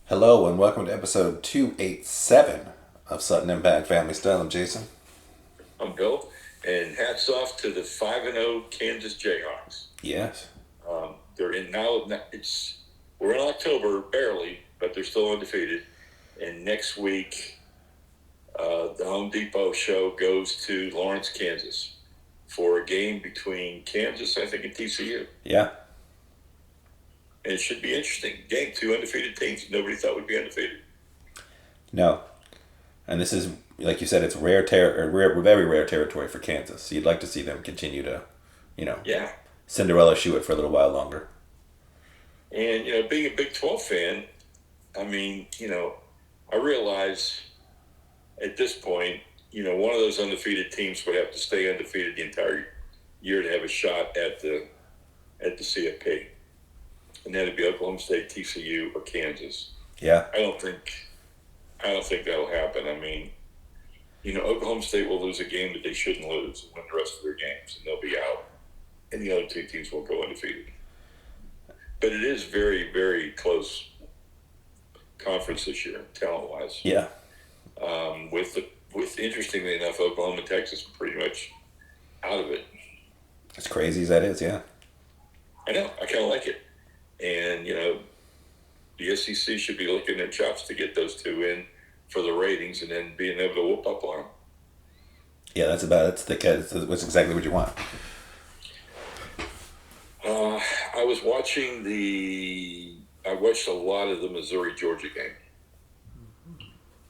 Hello and welcome to episode 287 of Sutton Impact Family Style. I'm Jason. I'm Bill, and hats off to the 5-0 Kansas Jayhawks. Yes. They're in now. We're in October barely, but they're still undefeated. And next week, the Home Depot show goes to Lawrence, Kansas, for a game between Kansas, I think, and TCU. Yeah. And it should be interesting. Game, two undefeated teams. Nobody thought would be undefeated. No. And this is, like you said, it's very rare territory for Kansas. You'd like to see them continue to, Yeah. Cinderella shoe it for a little while longer. And, being a Big 12 fan, I mean, I realize at this point, one of those undefeated teams would have to stay undefeated the entire year to have a shot at the CFP. And that'd be Oklahoma State, TCU, or Kansas. Yeah. I don't think that'll happen. I mean, Oklahoma State will lose a game that they shouldn't lose and win the rest of their games, and they'll be out. And the other two teams will go undefeated. But it is very, very close conference this year, talent-wise. Yeah. With interestingly enough, Oklahoma and Texas are pretty much out of it. As crazy as that is, yeah. I know. I kind of like it. And, the SEC should be licking their chops to get those two in for the ratings and then being able to whoop up on them. Yeah, that's exactly what you want. I watched a lot of the Missouri-Georgia game.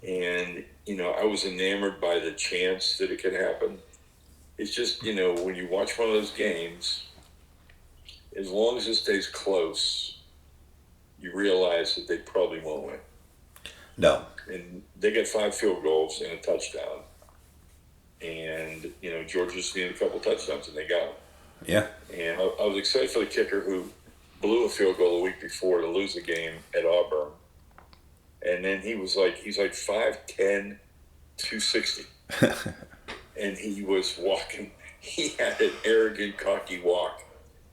And, I was enamored by the chance that it could happen. It's just, when you watch one of those games, as long as it stays close, you realize that they probably won't win. No. And they got 5 field goals and a touchdown. And, Georgia's needed a couple touchdowns, and they got them. Yeah. And I was excited for the kicker who blew a field goal the week before to lose a game at Auburn. And then he's like 5'10", 260. And he was walking. He had an arrogant, cocky walk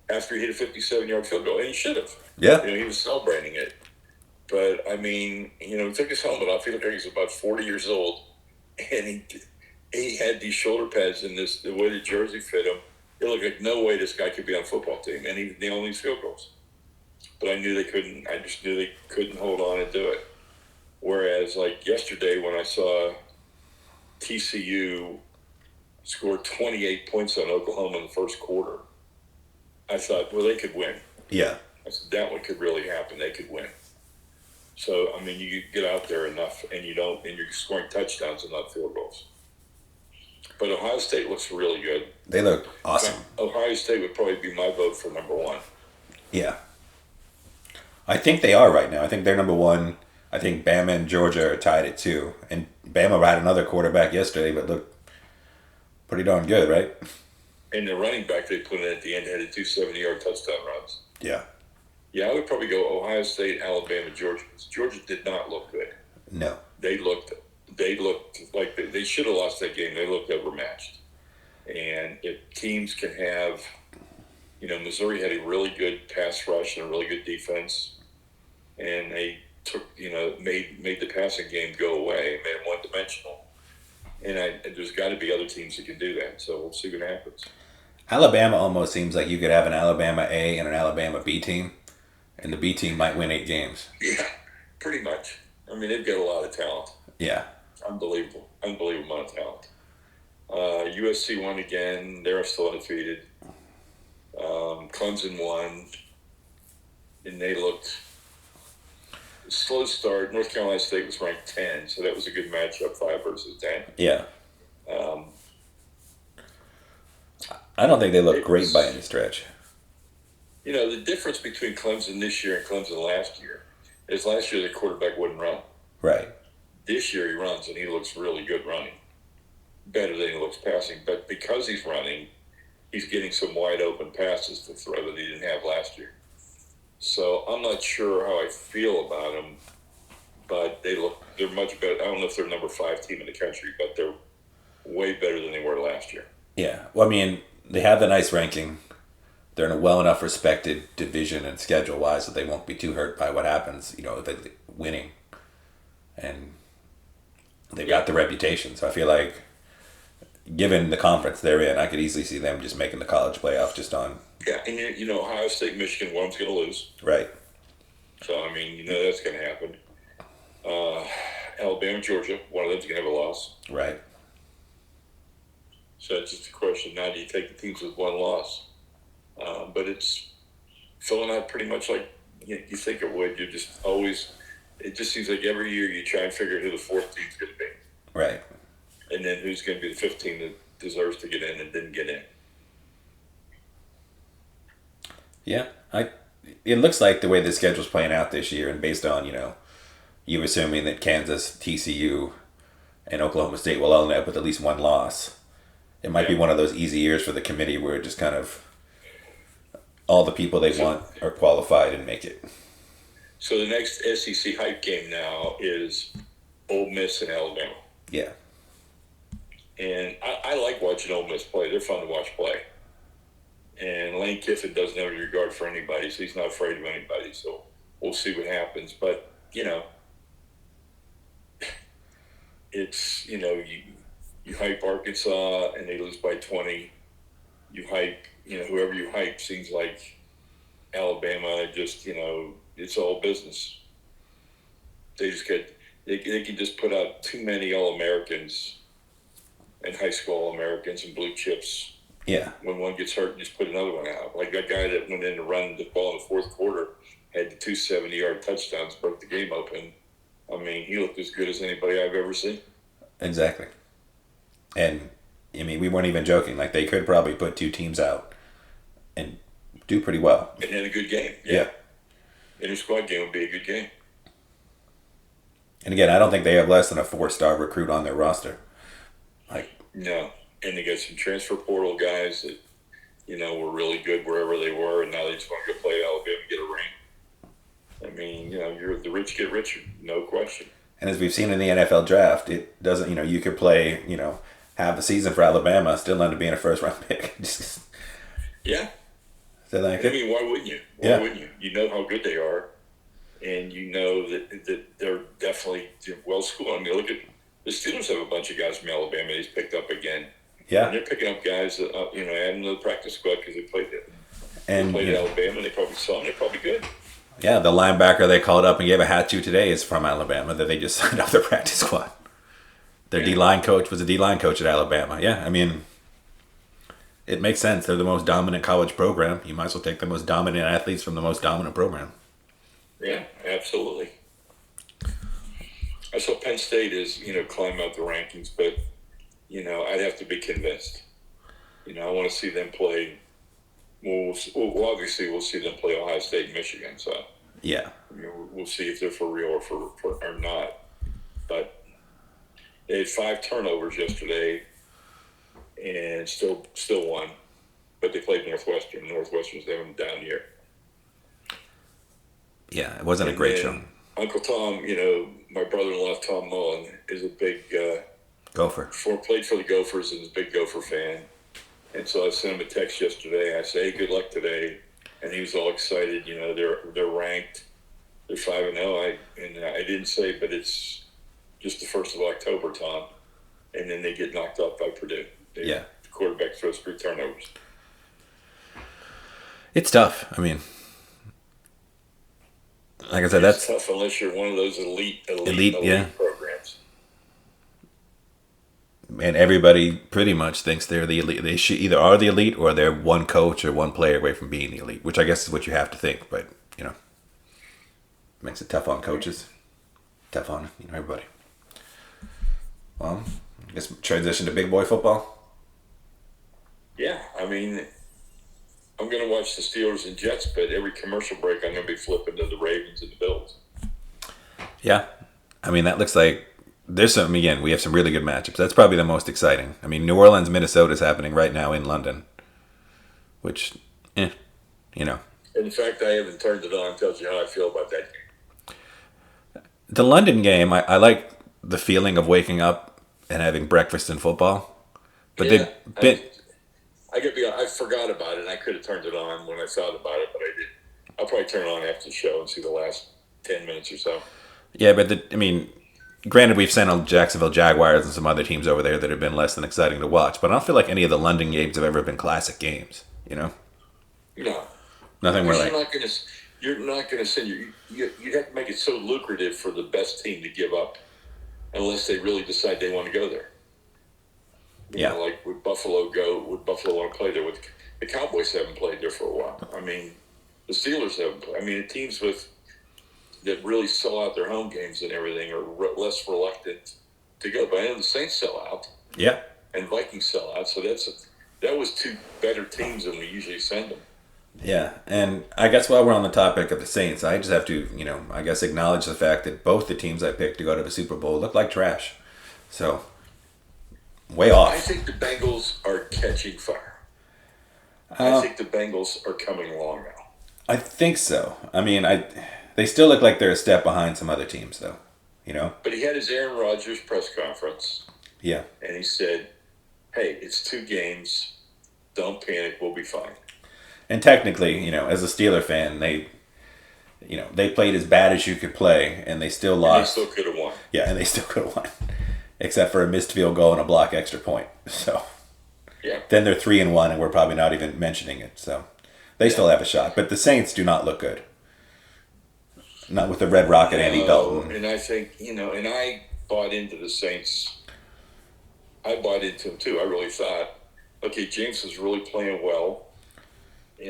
after he hit a 57-yard field goal. And he should have. Yeah. He was celebrating it. But, I mean, he took his helmet off. He looked like he was about 40 years old. And he had these shoulder pads in the way the jersey fit him. It looked like no way this guy could be on a football team. And he nailed these field goals. But I knew they couldn't. I just knew they couldn't hold on and do it. Whereas, like yesterday when I saw TCU score 28 points on Oklahoma in the first quarter, I thought, well, they could win. Yeah. I said, that one could really happen. They could win. So, I mean, you get out there enough and you're scoring touchdowns and not field goals. But Ohio State looks really good. They look awesome. Ohio State would probably be my vote for number one. Yeah. I think they are right now. I think they're number one. I think Bama and Georgia are tied at 2. And Bama had another quarterback yesterday, but looked pretty darn good, right? And the running back they put in at the end had 2 70-yard touchdown runs. Yeah. Yeah, I would probably go Ohio State, Alabama, Georgia. Georgia did not look good. No. They looked like they should have lost that game. They looked overmatched. And if teams can have, Missouri had a really good pass rush and a really good defense, and they took, made the passing game go away, made it one-dimensional. And there's got to be other teams that can do that. So we'll see what happens. Alabama almost seems like you could have an Alabama A and an Alabama B team, and the B team might win 8 games. Yeah, pretty much. I mean, they've got a lot of talent. Yeah. Unbelievable amount of talent. USC won again. They're still undefeated. Clemson won, and they looked slow start. North Carolina State was ranked 10, so that was a good matchup, 5 versus 10. Yeah. I don't think they look great by any stretch. The difference between Clemson this year and Clemson last year is last year the quarterback wouldn't run. Right. This year he runs, and he looks really good running. Better than he looks passing. But because he's running, he's getting some wide open passes to throw that he didn't have last year. So I'm not sure how I feel about them, but they're much better. I don't know if they're number 5 team in the country, but they're way better than they were last year. Yeah. Well, I mean, they have the nice ranking. they're in a well enough respected division and schedule wise that they won't be too hurt by what happens. If they winning, and they've got the reputation. So I feel like, given the conference they're in, I could easily see them just making the college playoff just on. Yeah, and Ohio State, Michigan, one of them's going to lose. Right. So, I mean, that's going to happen. Alabama, Georgia, one of them's going to have a loss. Right. So it's just a question, now do you take the teams with one loss? But it's filling out pretty much like you think it would. You're just always, it just seems like every year you try and figure out who the fourth team's going to be. Right. And then who's going to be the fifth team that deserves to get in and didn't get in. Yeah. It looks like the way the schedule's playing out this year, and based on, you assuming that Kansas, TCU, and Oklahoma State will all end up with at least one loss. It might be one of those easy years for the committee where it just kind of all the people they want are qualified and make it. So the next SEC hype game now is Ole Miss and Alabama. Yeah. And I like watching Ole Miss play. They're fun to watch play. And Lane Kiffin doesn't have any regard for anybody, so he's not afraid of anybody. So we'll see what happens. But, it's, you hype Arkansas and they lose by 20. You hype, whoever you hype seems like Alabama, just, it's all business. They just they can just put out too many All-Americans and high school All-Americans and blue chips. Yeah. When one gets hurt, just put another one out. Like that guy that went in to run the ball in the fourth quarter, had the 2 70-yard touchdowns, broke the game open. I mean, he looked as good as anybody I've ever seen. Exactly. And, I mean, we weren't even joking. Like, they could probably put 2 teams out and do pretty well. And then a good game. Yeah. Inter-squad game would be a good game. And again, I don't think they have less than a 4-star recruit on their roster. No. And they got some transfer portal guys that, were really good wherever they were, and now they just want to go play Alabama and get a ring. I mean, you're the rich get richer, no question. And as we've seen in the NFL draft, it doesn't, you could play, half the season for Alabama, still end up being a first-round pick. Yeah. So I mean, why wouldn't you? Why wouldn't you? You know how good they are, and you know that they're definitely well-schooled. I mean, look at the Steelers have a bunch of guys from Alabama he's picked up again. Yeah. And they're picking up guys that, adding to the practice squad because they played at Alabama, and they probably saw them. They're probably good. Yeah, the linebacker they called up and gave a hat to today is from Alabama that they just signed off their practice squad. Their D-line coach was a D-line coach at Alabama. Yeah, I mean, it makes sense. They're the most dominant college program. You might as well take the most dominant athletes from the most dominant program. Yeah, absolutely. I saw Penn State is, climb up the rankings, but, I'd have to be convinced. I want to see them play. Well, obviously, we'll see them play Ohio State and Michigan. So, yeah, we'll see if they're for real or not. But they had 5 turnovers yesterday, and still won. But they played Northwestern. Northwestern's having a down year. Yeah, it wasn't a great show. Uncle Tom, my brother-in-law Tom Mullen is a big Gopher. Played for the Gophers and is a big Gopher fan. And so I sent him a text yesterday. I said, "Hey, good luck today." And he was all excited. They're ranked. They're 5-0. I didn't say, but it's just the 1st of October, Tom. And then they get knocked off by Purdue. The quarterback throws 3 turnovers. It's tough. I mean, like I said, that's tough unless you're one of those elite programs. And everybody pretty much thinks they're the elite. They either are the elite or they're one coach or one player away from being the elite, which I guess is what you have to think. But, makes it tough on coaches. Tough on, everybody. Well, I guess transition to big boy football. Yeah, I mean, I'm going to watch the Steelers and Jets, but every commercial break I'm going to be flipping to the Ravens and the Bills. Yeah. I mean, that looks like there's some, again, we have some really good matchups. That's probably the most exciting. I mean, New Orleans, Minnesota is happening right now in London, which, In fact, I haven't turned it on. Tells you how I feel about that game. The London game, I like the feeling of waking up and having breakfast and football. But I gotta be honest, forgot about it, and I could have turned it on when I thought about it, but I didn't. I'll probably turn it on after the show and see the last 10 minutes or so. Yeah, but I mean, granted, we've sent Jacksonville Jaguars and some other teams over there that have been less than exciting to watch, but I don't feel like any of the London games have ever been classic games. You know, No, nothing where because like you're not gonna send you'd have to make it so lucrative for the best team to give up, unless they really decide they want to go there. You know, like would Buffalo want to play there? With the Cowboys haven't played there for a while. I mean, the Steelers haven't played. I mean, the teams that really sell out their home games and everything are less reluctant to go. But I know the Saints sell out. Yeah. And Vikings sell out. So that was two better teams than we usually send them. Yeah, and I guess while we're on the topic of the Saints, I just have to, I guess acknowledge the fact that both the teams I picked to go to the Super Bowl look like trash. So, way off. I think the Bengals are catching fire. I think the Bengals are coming along now. I think so. I mean, they still look like they're a step behind some other teams, though. But he had his Aaron Rodgers press conference. Yeah. And he said, "Hey, it's 2 games. Don't panic. We'll be fine." And technically, as a Steeler fan, they played as bad as you could play, and they still lost. And they still could have won. Yeah, and they still could have won, except for a missed field goal and a block extra point. So, yeah. Then they're 3-1, and we're probably not even mentioning it. So, they still have a shot, but the Saints do not look good. Not with the Red Rocket, Andy Dalton. And I think and I bought into the Saints. I bought into them too. I really thought, okay, James was really playing well.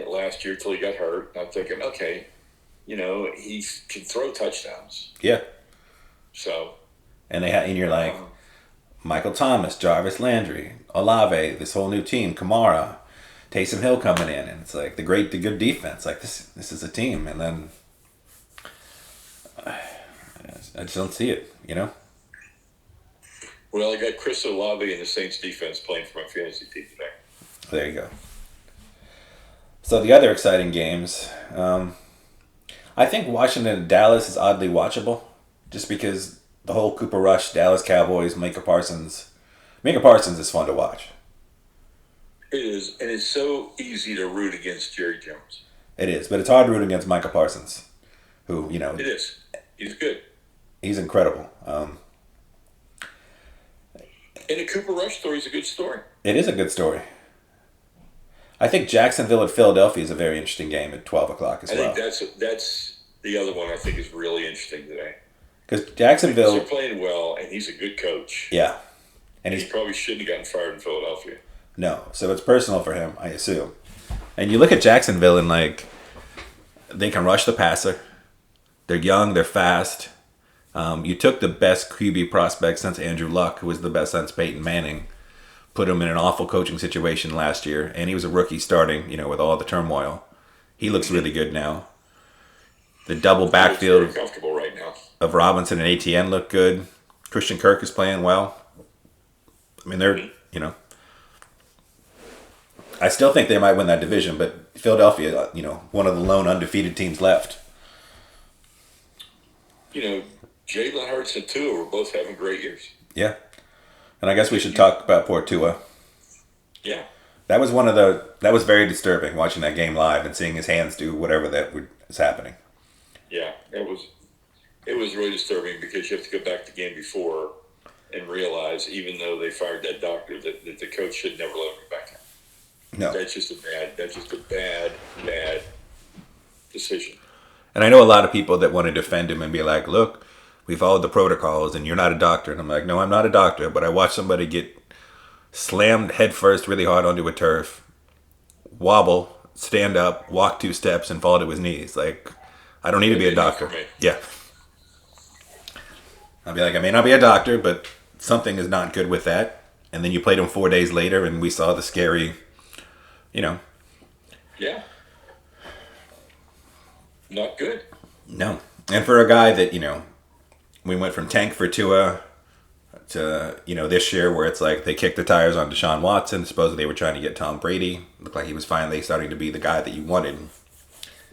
Last year till he got hurt. I'm thinking, okay, he can throw touchdowns. Yeah. So. And you're like, Michael Thomas, Jarvis Landry, Olave, this whole new team, Kamara, Taysom Hill coming in, and it's like the good defense. Like this is a team, and then I just don't see it. Well, I got Chris Olave in the Saints defense playing for my fantasy team today. There you go. So the other exciting games, I think Washington and Dallas is oddly watchable, just because the whole Cooper Rush, Dallas Cowboys, Micah Parsons is fun to watch. It is, and it's so easy to root against Jerry Jones. It is, but it's hard to root against Micah Parsons, who It is. He's good. He's incredible. And the Cooper Rush story is a good story. It is a good story. I think Jacksonville at Philadelphia is a very interesting game at 12 o'clock as well. I think that's the other one I think is really interesting today. Because Jacksonville... They're playing well, and he's a good coach. Yeah. And he probably shouldn't have gotten fired in Philadelphia. No. So it's personal for him, I assume. And you look at Jacksonville and, they can rush the passer. They're young. They're fast. You took the best QB prospect since Andrew Luck, who was the best since Peyton Manning. Put him in an awful coaching situation last year, and he was a rookie starting, with all the turmoil. He looks really good now. The double backfield comfortable right now. Of Robinson and ATN look good. Christian Kirk is playing well. I mean, they're, I still think they might win that division, but Philadelphia, one of the lone undefeated teams left. Jalen Hurts and Tua were both having great years. Yeah. And I guess we should talk about poor Tua. Yeah. That was very disturbing, watching that game live and seeing his hands do whatever was happening. Yeah, it was really disturbing because you have to go back to the game before and realize, even though they fired that doctor, that the coach should never let him go back in. No. That's just a bad decision. And I know a lot of people that want to defend him and be like, look, we followed the protocols and you're not a doctor. And I'm like, no, I'm not a doctor, but I watched somebody get slammed headfirst really hard onto a turf, wobble, stand up, walk 2 steps, and fall to his knees. Like, I don't need to be a doctor. Yeah. I'll be like, I may not be a doctor, but something is not good with that. And then you played him 4 days later, and we saw the scary, Yeah. Not good. No. And for a guy that, we went from tank for Tua to, this year where it's like they kicked the tires on Deshaun Watson. Supposedly they were trying to get Tom Brady. Looked like he was finally starting to be the guy that you wanted.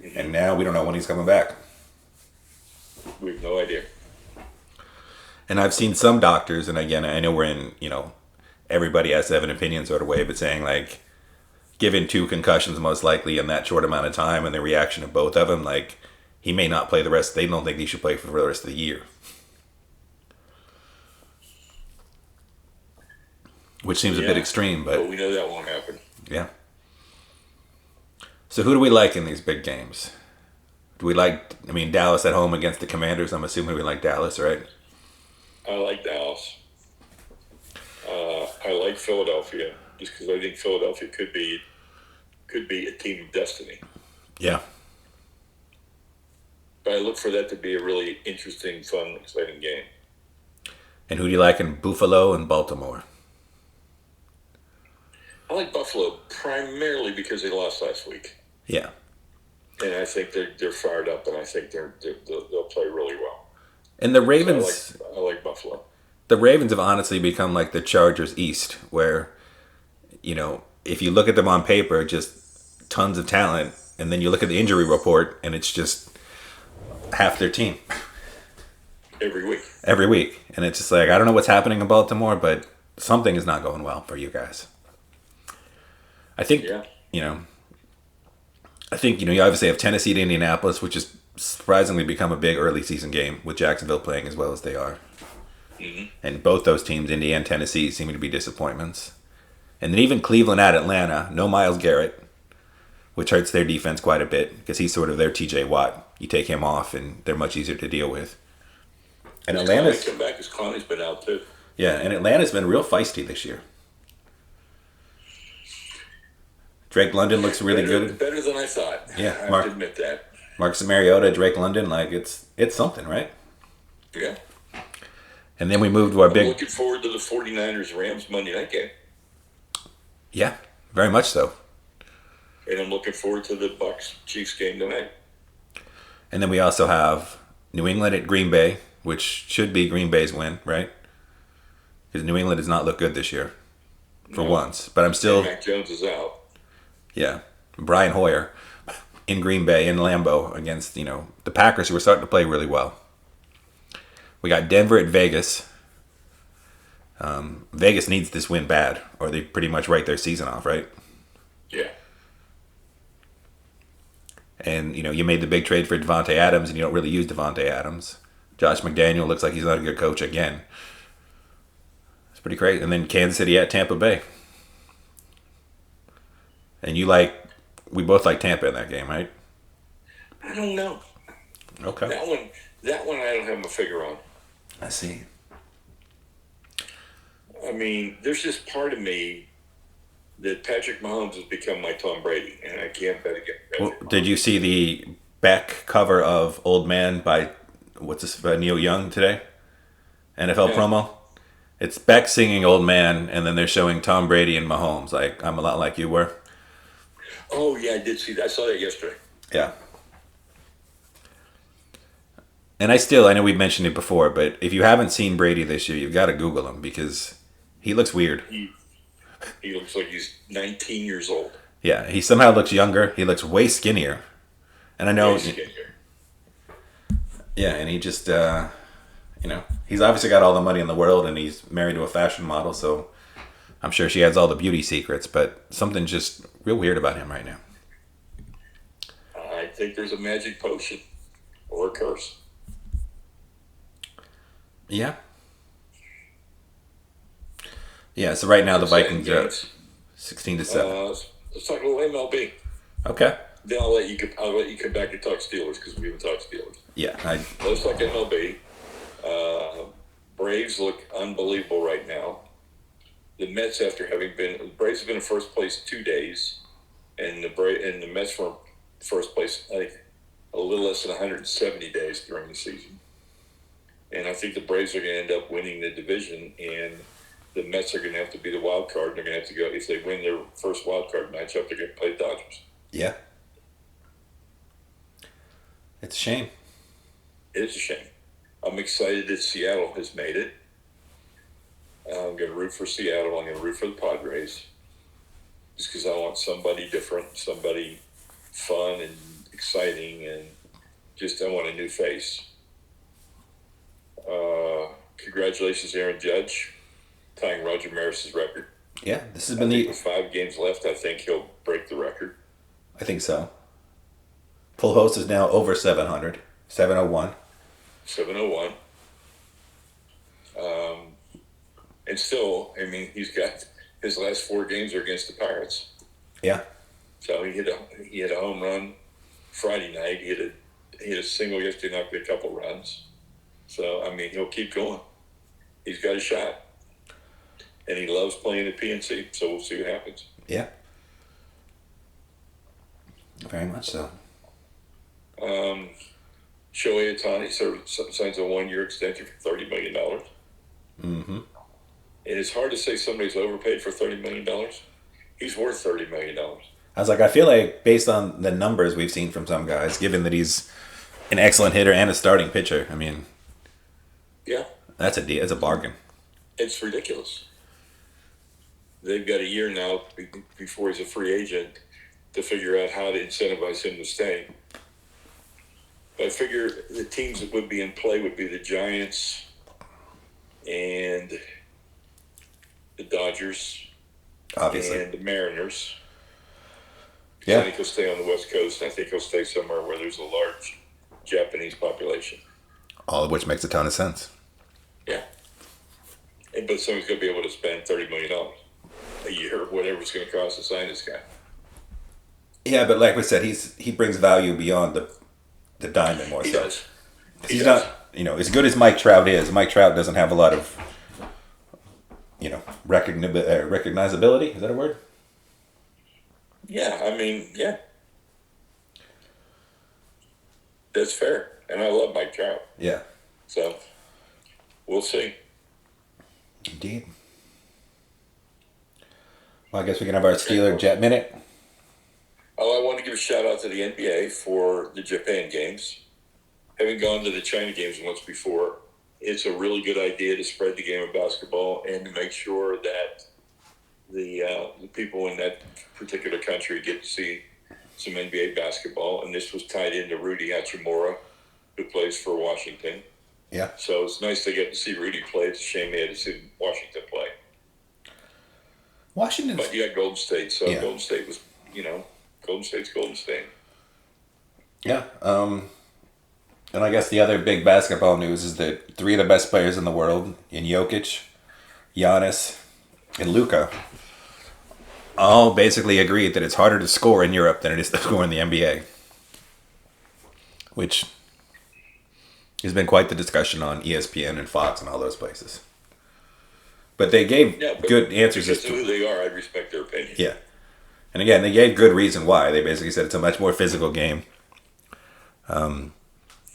Mm-hmm. And now we don't know when he's coming back. We have no idea. And I've seen some doctors, and again, I know we're in, everybody has to have an opinion sort of way, but saying given 2 concussions most likely in that short amount of time, and the reaction of both of them, like he may not play the rest. They don't think he should play for the rest of the year, which seems a bit extreme, but we know that won't happen. Yeah. So who do we like in these big games? Do we like? I mean, Dallas at home against the Commanders. I'm assuming we like Dallas, right? I like Dallas. I like Philadelphia just because I think Philadelphia could be a team of destiny. Yeah. But I look for that to be a really interesting, fun, exciting game. And who do you like in Buffalo and Baltimore? I like Buffalo primarily because they lost last week. Yeah. And I think they're fired up, and I think they'll play really well. And the Ravens, so I like Buffalo. The Ravens have honestly become like the Chargers East, where, if you look at them on paper, just tons of talent, and then you look at the injury report, and it's just half their team. Every week. And it's just like, I don't know what's happening in Baltimore, but something is not going well for you guys. I think, you obviously have Tennessee to Indianapolis, which has surprisingly become a big early season game with Jacksonville playing as well as they are. Mm-hmm. And both those teams, Indy and Tennessee, seem to be disappointments. And then even Cleveland at Atlanta, no Myles Garrett, which hurts their defense quite a bit because he's sort of their TJ Watt. You take him off and they're much easier to deal with. And Atlanta's come back because Conley's been out too. Yeah, and Atlanta's been real feisty this year. Drake London looks really good. Better than I thought. Yeah, I have to admit that. Marcus Mariota, Drake London, it's something, right? Yeah. And then we moved to our big... looking forward to the 49ers-Rams Monday night game. Yeah, very much so. And I'm looking forward to the Bucs-Chiefs game tonight. And then we also have New England at Green Bay, which should be Green Bay's win, right? Because New England does not look good this year, for once. But I'm still... And Mac Jones is out. Yeah. Brian Hoyer in Green Bay, in Lambeau, against, the Packers, who were starting to play really well. We got Denver at Vegas. Vegas needs this win bad, or they pretty much write their season off, right? Yeah. And, you made the big trade for Devontae Adams, and you don't really use Devontae Adams. Josh McDaniel looks like he's not a good coach again. It's pretty great. And then Kansas City at Tampa Bay. And we both like Tampa in that game, right? I don't know. Okay. That one I don't have my figure on. I see. I mean, there's this part of me that Patrick Mahomes has become my Tom Brady, and I can't bet against Patrick Mahomes. Did you see the back cover of Old Man by, Neil Young today? NFL promo? It's Beck singing Old Man, and then they're showing Tom Brady and Mahomes, like, I'm a lot like you were. Oh, yeah, I did see that. I saw that yesterday. Yeah. And I know we mentioned it before, but if you haven't seen Brady this year, you've got to Google him because he looks weird. He looks like he's 19 years old. Yeah, he somehow looks younger. He looks way skinnier. And I know... Yeah, and he just, he's obviously got all the money in the world, and he's married to a fashion model, so I'm sure she has all the beauty secrets, but something's just real weird about him right now. I think there's a magic potion or a curse. Yeah. Yeah, so right now the Vikings are 16-7. Let's talk a little MLB. Okay. Then I'll let you come back and talk Steelers because we haven't talked Steelers. Yeah. Let's talk MLB. Braves look unbelievable right now. The Mets, Braves have been in first place 2 days, and the Mets were first place, I think, a little less than 170 days during the season. And I think the Braves are going to end up winning the division, and the Mets are going to have to be the wild card. They're going to have to go, if they win their first wild card matchup, they're going to play the Dodgers. Yeah. It's a shame. It is a shame. I'm excited that Seattle has made it. I'm going to root for Seattle. I'm going to root for the Padres. Just because I want somebody different, somebody fun and exciting, and I want a new face. Congratulations, Aaron Judge, tying Roger Maris's record. Yeah, this has I been think the. with 5 games left, I think he'll break the record. I think so. Full host is now over 700, 701. 701. And still, I mean, he's got his last 4 games are against the Pirates. Yeah. So he had a home run Friday night. He had a single yesterday, knocked a couple runs. So I mean, he'll keep going. He's got a shot, and he loves playing at PNC. So we'll see what happens. Yeah. Very much so. Shohei Ohtani signs a 1-year extension for $30 million. Mm-hmm. And it's hard to say somebody's overpaid for $30 million. He's worth $30 million. I was like, I feel like based on the numbers we've seen from some guys, given that he's an excellent hitter and a starting pitcher, I mean, yeah, that's a bargain. It's ridiculous. They've got a year now before he's a free agent to figure out how to incentivize him to stay. But I figure the teams that would be in play would be the Giants and the Dodgers, Obviously. and the Mariners. Yeah. I think he'll stay on the West Coast. I think he'll stay somewhere where there's a large Japanese population. All of which makes a ton of sense. Yeah. But someone's going to be able to spend $30 million a year, whatever it's going to cost to sign this guy. Yeah, but like we said, he brings value beyond the diamond more He so. does. He's not, as good as Mike Trout is. Mike Trout doesn't have a lot of, recognizability. Is that a word? Yeah, I mean, yeah. That's fair. And I love Mike Trout. Yeah. So, we'll see. Indeed. Well, I guess we can have our Steeler Jet Minute. Oh, I want to give a shout out to the NBA for the Japan games. Having gone to the China games once before, it's a really good idea to spread the game of basketball and to make sure that the people in that particular country get to see some NBA basketball. And this was tied into Rudy Hachimura, who plays for Washington. Yeah. So it's nice to get to see Rudy play. It's a shame they had to see Washington play. Washington. But you got Golden State, so Yeah. Golden State was, Golden State's Golden State. Yeah. And I guess the other big basketball news is that 3 of the best players in the world, in Jokic, Giannis, and Luka, all basically agreed that it's harder to score in Europe than it is to score in the NBA. Which has been quite the discussion on ESPN and Fox and all those places. But they gave good answers as to who they are. I respect their opinion. Yeah. And again, they gave good reason why. They basically said it's a much more physical game.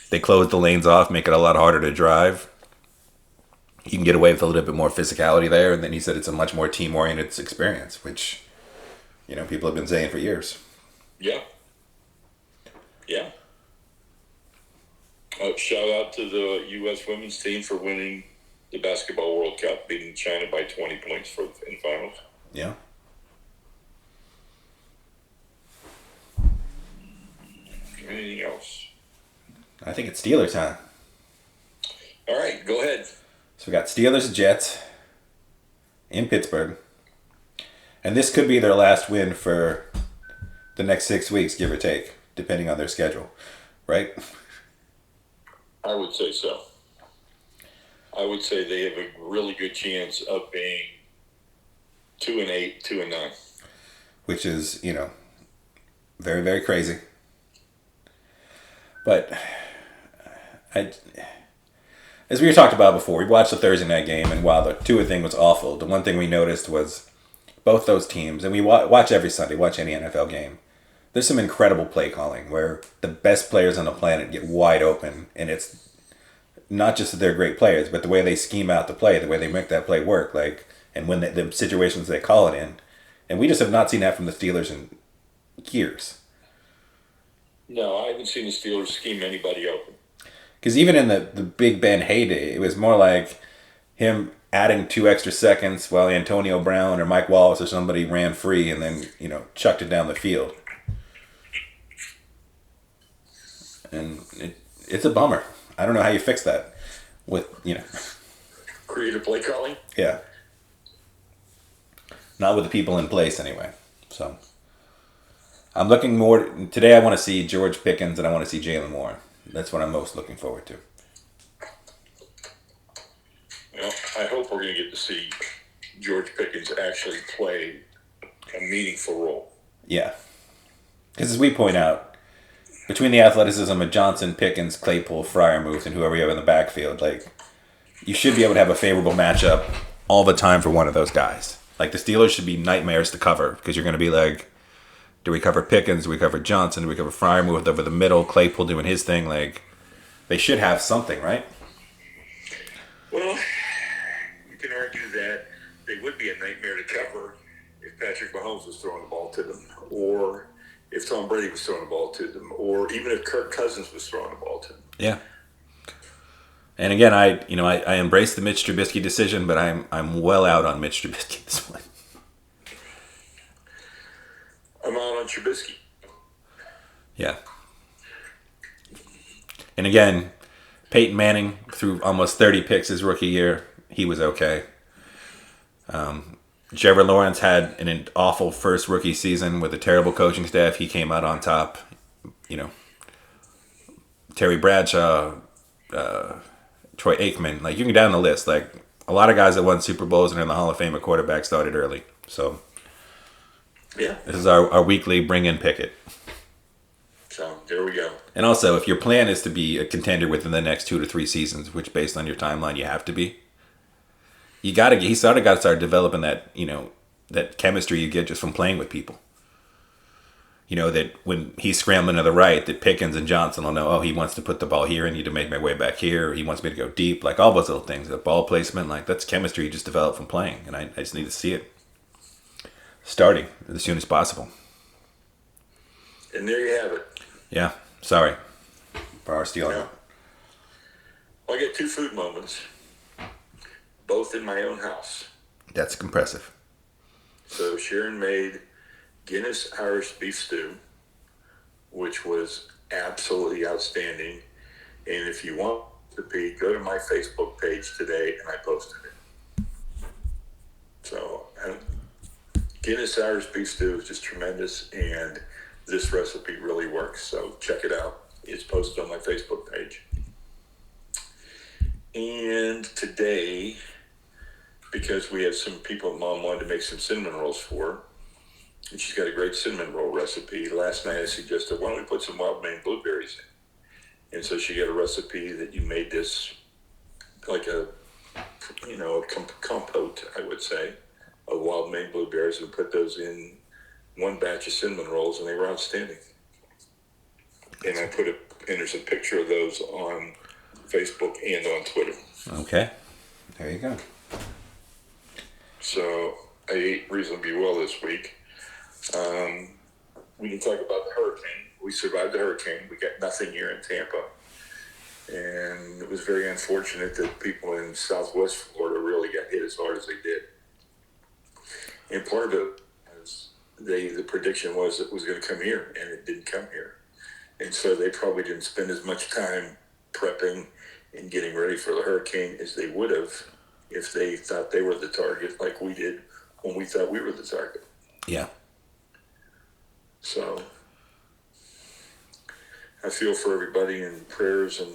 They closed the lanes off, make it a lot harder to drive. You can get away with a little bit more physicality there. And then he said it's a much more team-oriented experience, which, people have been saying for years. Yeah. Yeah. Shout out to the U.S. women's team for winning the Basketball World Cup, beating China by 20 points in finals. Yeah. Anything else? I think it's Steelers time. All right, go ahead. So we got Steelers and Jets in Pittsburgh. And this could be their last win for the next 6 weeks, give or take, depending on their schedule. Right? I would say so. I would say they have a really good chance of being 2-8, 2-9. Which is, very, very crazy. But as we talked about before, we watched the Thursday night game, and while the Tua thing was awful, the one thing we noticed was both those teams, and we watch every Sunday, watch any NFL game, there's some incredible play calling where the best players on the planet get wide open, and it's not just that they're great players, but the way they scheme out the play, the way they make that play work, and when the situations they call it in. And we just have not seen that from the Steelers in years. No, I haven't seen the Steelers scheme anybody open. Because even in the Big Ben heyday, it was more like him adding 2 extra seconds while Antonio Brown or Mike Wallace or somebody ran free and then, chucked it down the field. And it's a bummer. I don't know how you fix that with, Creative play calling? Yeah. Not with the people in place, anyway. So, I'm looking more... Today, I want to see George Pickens and I want to see Jalen Warren. That's what I'm most looking forward to. Well, I hope we're going to get to see George Pickens actually play a meaningful role. Yeah. Because as we point out, between the athleticism of Johnson, Pickens, Claypool, Freiermuth, and whoever you have in the backfield, like, you should be able to have a favorable matchup all the time for one of those guys. Like, the Steelers should be nightmares to cover because you're going to be like, do we cover Pickens? Do we cover Johnson? Do we cover Freiermuth over the middle? Claypool doing his thing? Like, they should have something, right? Well, you can argue that they would be a nightmare to cover if Patrick Mahomes was throwing the ball to them, or if Tom Brady was throwing the ball to them, or even if Kirk Cousins was throwing the ball to them. Yeah. And again, I embrace the Mitch Trubisky decision, but I'm well out on Mitch Trubisky this one. I'm out on Trubisky. Yeah. And again, Peyton Manning threw almost 30 picks his rookie year. He was okay. Trevor Lawrence had an awful first rookie season with a terrible coaching staff. He came out on top. Terry Bradshaw, Troy Aikman. Like, you can down the list. Like, a lot of guys that won Super Bowls and are in the Hall of Fame at quarterback started early. So, yeah, this is our weekly bring in Pickett. So, there we go. And also, if your plan is to be a contender within the next 2 to 3 seasons, which based on your timeline you have to be, he's sort of got to start developing that, that chemistry you get just from playing with people. That when he's scrambling to the right, that Pickens and Johnson will know, he wants to put the ball here, I need to make my way back here, or he wants me to go deep, like all those little things. The ball placement, like, that's chemistry you just develop from playing, and I just need to see it starting as soon as possible. And there you have it. Yeah, sorry for our stealing. Yeah. Well, I get 2 food moments, both in my own house. That's impressive. So Sharon made Guinness Irish beef stew, which was absolutely outstanding. And if you want to go to my Facebook page today, and I posted it. So Guinness Irish beef stew is just tremendous, and this recipe really works. So check it out. It's posted on my Facebook page. And today, because we have some people Mom wanted to make some cinnamon rolls for, and she's got a great cinnamon roll recipe. Last night I suggested, why don't we put some wild Maine blueberries in? And so she got a recipe that you made this like a compote, I would say, of wild Maine blueberries, and put those in one batch of cinnamon rolls, and they were outstanding. And I and there's a picture of those on Facebook and on Twitter. Okay. There you go. So I ate reasonably well this week. We can talk about the hurricane. We survived the hurricane. We got nothing here in Tampa. And it was very unfortunate that people in Southwest Florida really got hit as hard as they did. And part of it was the prediction was it was going to come here, and it didn't come here. And so they probably didn't spend as much time prepping and getting ready for the hurricane as they would have if they thought they were the target, like we did when we thought we were the target. Yeah. So I feel for everybody, and prayers and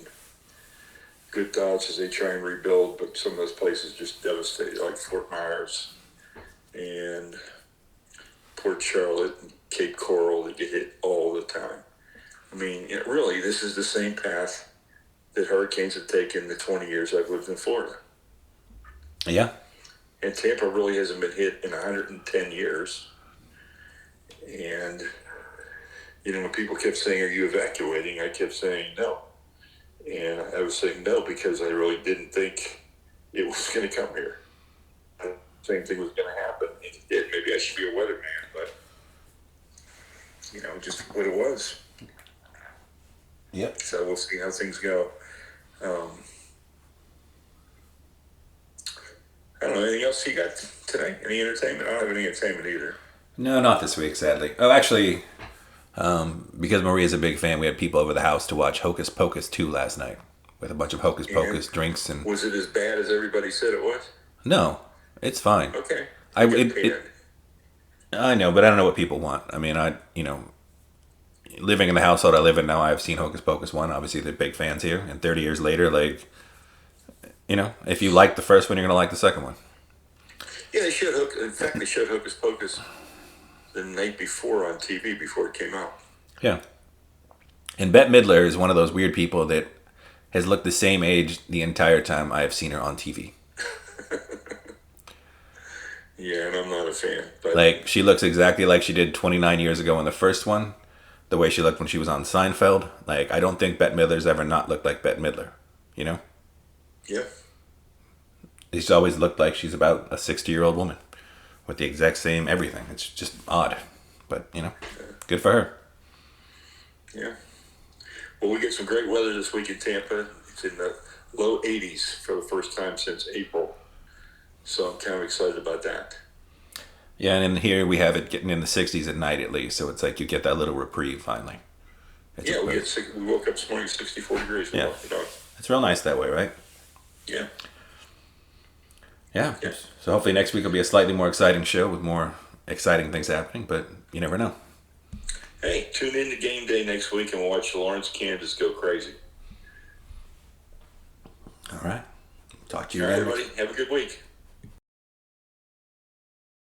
good thoughts as they try and rebuild, but some of those places just devastated, like Fort Myers and Port Charlotte and Cape Coral, that get hit all the time. I mean, really, this is the same path that hurricanes have taken the 20 years I've lived in Florida. Yeah. And Tampa really hasn't been hit in 110 years. And, when people kept saying, are you evacuating? I kept saying no. And I was saying no because I really didn't think it was going to come here. Same thing was going to happen. And it did. Maybe I should be a weatherman, but, just what it was. Yep. So we'll see how things go. I don't know, anything else you got today? Any entertainment? I don't have any entertainment either. No, not this week, sadly. Oh, actually, because Maria's a big fan, we had people over the house to watch Hocus Pocus 2 last night with a bunch of Hocus Pocus drinks. And was it as bad as everybody said it was? No, it's fine. Okay. I know, but I don't know what people want. I mean, living in the household I live in now, I've seen Hocus Pocus 1. Obviously, they're big fans here. And 30 years later, like, if you like the first one, you're going to like the second one. Yeah, in fact, they showed Hocus Pocus the night before on TV before it came out. Yeah. And Bette Midler is one of those weird people that has looked the same age the entire time I have seen her on TV. Yeah, and I'm not a fan. But Like, she looks exactly like she did 29 years ago in the first one. The way she looked when she was on Seinfeld. Like, I don't think Bette Midler's ever not looked like Bette Midler. You know? Yeah. She's always looked like she's about a 60-year-old woman with the exact same everything. It's just odd. But, good for her. Yeah. Well, we get some great weather this week in Tampa. It's in the low 80s for the first time since April. So I'm kind of excited about that. Yeah, and in here we have it getting in the 60s at night at least. So it's like you get that little reprieve finally. We woke up this morning 64 degrees. Yeah. It's real nice that way, right? Yeah. Yeah. So hopefully next week will be a slightly more exciting show with more exciting things happening, but you never know. Hey, tune in to game day next week and we'll watch Lawrence, Kansas go crazy. All right. Talk to you All right, later. everybody. Have a good week.